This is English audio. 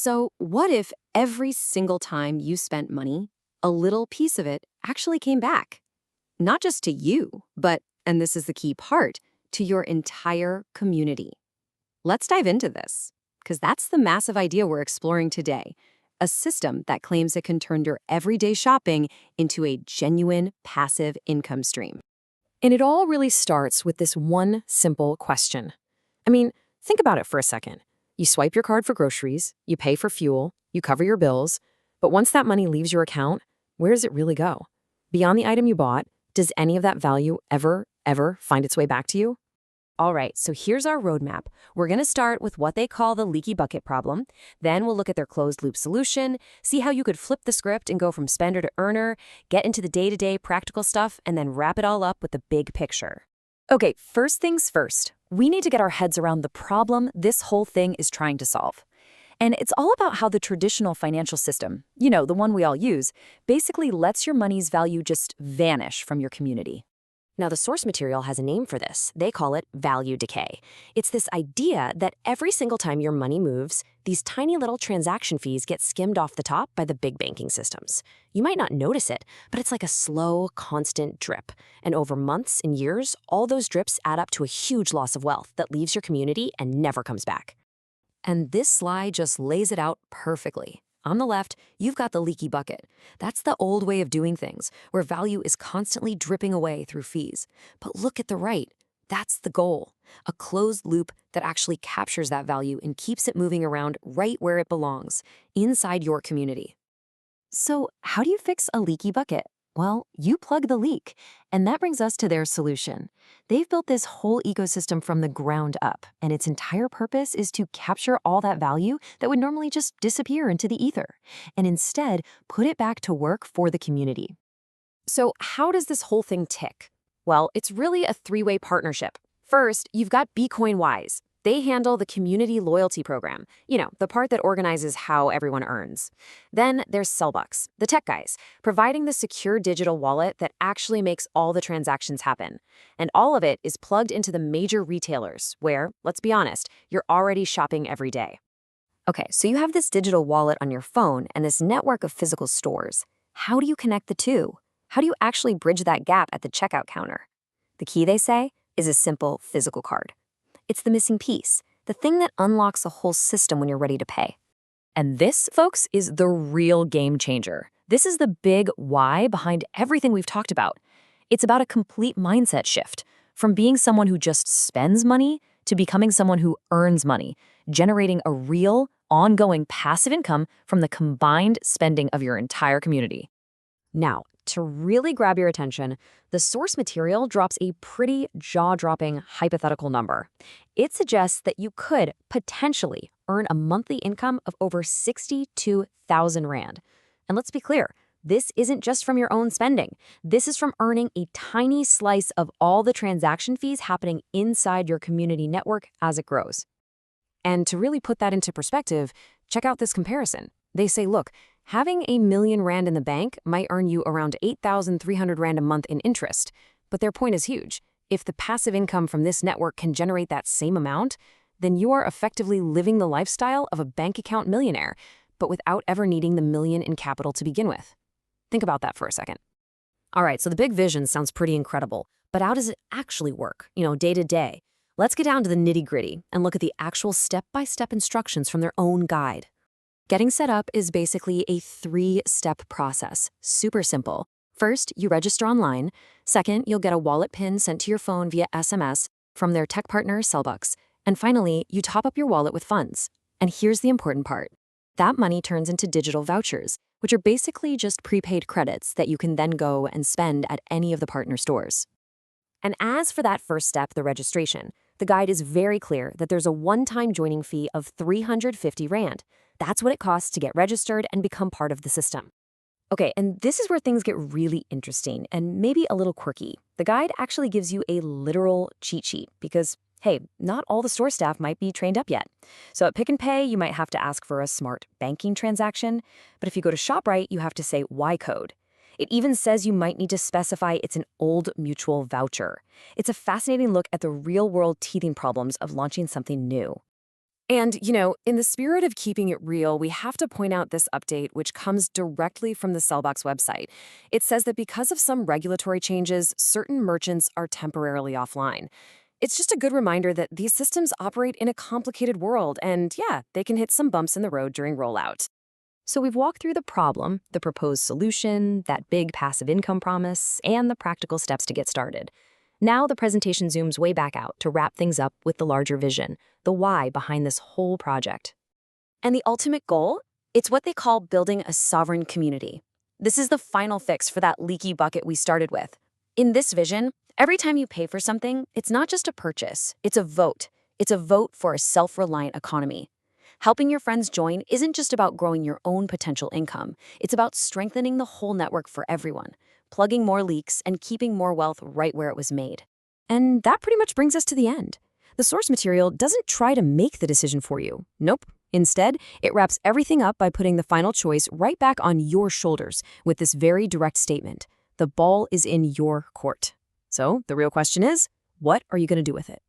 So, what if every single time you spent money, a little piece of it actually came back? Not just to you, but, and this is the key part, to your entire community. Let's dive into this, because that's the massive idea we're exploring today, a system that claims it can turn your everyday shopping into a genuine passive income stream. And it all really starts with this one simple question. I mean, think about it for a second. You swipe your card for groceries, you pay for fuel, you cover your bills, but once that money leaves your account, where does it really go? Beyond the item you bought, does any of that value ever find its way back to you? All right, so here's our roadmap. We're going to start with what they call the leaky bucket problem. Then we'll look at their closed loop solution, see how you could flip the script and go from spender to earner, get into the day-to-day practical stuff, and then wrap it all up with the big picture. Okay, first things first. We need to get our heads around the problem this whole thing is trying to solve. And it's all about how the traditional financial system, the one we all use, basically lets your money's value just vanish from your community. Now, the source material has a name for this. They call it value decay. It's this idea that every single time your money moves, these tiny little transaction fees get skimmed off the top by the big banking systems. You might not notice it, but it's like a slow, constant drip. And over months and years, all those drips add up to a huge loss of wealth that leaves your community and never comes back. And this slide just lays it out perfectly. On the left, you've got the leaky bucket. That's the old way of doing things, where value is constantly dripping away through fees. But look at the right. That's the goal. A closed loop that actually captures that value and keeps it moving around right where it belongs, inside your community. So, how do you fix a leaky bucket? Well, you plug the leak. And that brings us to their solution. They've built this whole ecosystem from the ground up, and its entire purpose is to capture all that value that would normally just disappear into the ether, and instead put it back to work for the community. So how does this whole thing tick? Well, it's really a three-way partnership. First, you've got Bcoin Wise. They handle the community loyalty program, the part that organizes how everyone earns. Then there's Sellbucks, the tech guys, providing the secure digital wallet that actually makes all the transactions happen. And all of it is plugged into the major retailers where, let's be honest, you're already shopping every day. Okay, so you have this digital wallet on your phone and this network of physical stores. How do you connect the two? How do you actually bridge that gap at the checkout counter? The key, they say, is a simple physical card. It's the missing piece, the thing that unlocks a whole system when you're ready to pay. And this, folks, is the real game changer. This is the big why behind everything we've talked about. It's about a complete mindset shift, from being someone who just spends money to becoming someone who earns money, generating a real, ongoing passive income from the combined spending of your entire community. Now, to really grab your attention, the source material drops a pretty jaw-dropping hypothetical number. It suggests that you could potentially earn a monthly income of over 62,000 Rand. And let's be clear, this isn't just from your own spending. This is from earning a tiny slice of all the transaction fees happening inside your community network as it grows. And to really put that into perspective, check out this comparison. They say, look, having a million Rand in the bank might earn you around 8,300 Rand a month in interest. But their point is huge. If the passive income from this network can generate that same amount, then you are effectively living the lifestyle of a bank account millionaire, but without ever needing the million in capital to begin with. Think about that for a second. All right, so the big vision sounds pretty incredible, but how does it actually work, day to day? Let's get down to the nitty-gritty and look at the actual step-by-step instructions from their own guide. Getting set up is basically a 3-step process, super simple. First, you register online. Second, you'll get a wallet PIN sent to your phone via SMS from their tech partner, Sellbucks. And finally, you top up your wallet with funds. And here's the important part. That money turns into digital vouchers, which are basically just prepaid credits that you can then go and spend at any of the partner stores. And as for that first step, the registration, the guide is very clear that there's a one-time joining fee of 350 Rand. That's what it costs to get registered and become part of the system. Okay, and this is where things get really interesting and maybe a little quirky. The guide actually gives you a literal cheat sheet because, hey, not all the store staff might be trained up yet. So at Pick n Pay, you might have to ask for a smart banking transaction, but if you go to ShopRite, you have to say Y code. It even says you might need to specify it's an old mutual voucher. It's a fascinating look at the real-world teething problems of launching something new. And, in the spirit of keeping it real, we have to point out this update, which comes directly from the Sellbox website. It says that because of some regulatory changes, certain merchants are temporarily offline. It's just a good reminder that these systems operate in a complicated world, and yeah, they can hit some bumps in the road during rollout. So we've walked through the problem, the proposed solution, that big passive income promise, and the practical steps to get started. Now the presentation zooms way back out to wrap things up with the larger vision, the why behind this whole project. And the ultimate goal? It's what they call building a sovereign community. This is the final fix for that leaky bucket we started with. In this vision, every time you pay for something, it's not just a purchase, it's a vote. It's a vote for a self-reliant economy. Helping your friends join isn't just about growing your own potential income. It's about strengthening the whole network for everyone, plugging more leaks and keeping more wealth right where it was made. And that pretty much brings us to the end. The source material doesn't try to make the decision for you. Nope. Instead, it wraps everything up by putting the final choice right back on your shoulders with this very direct statement. The ball is in your court. So the real question is, what are you going to do with it?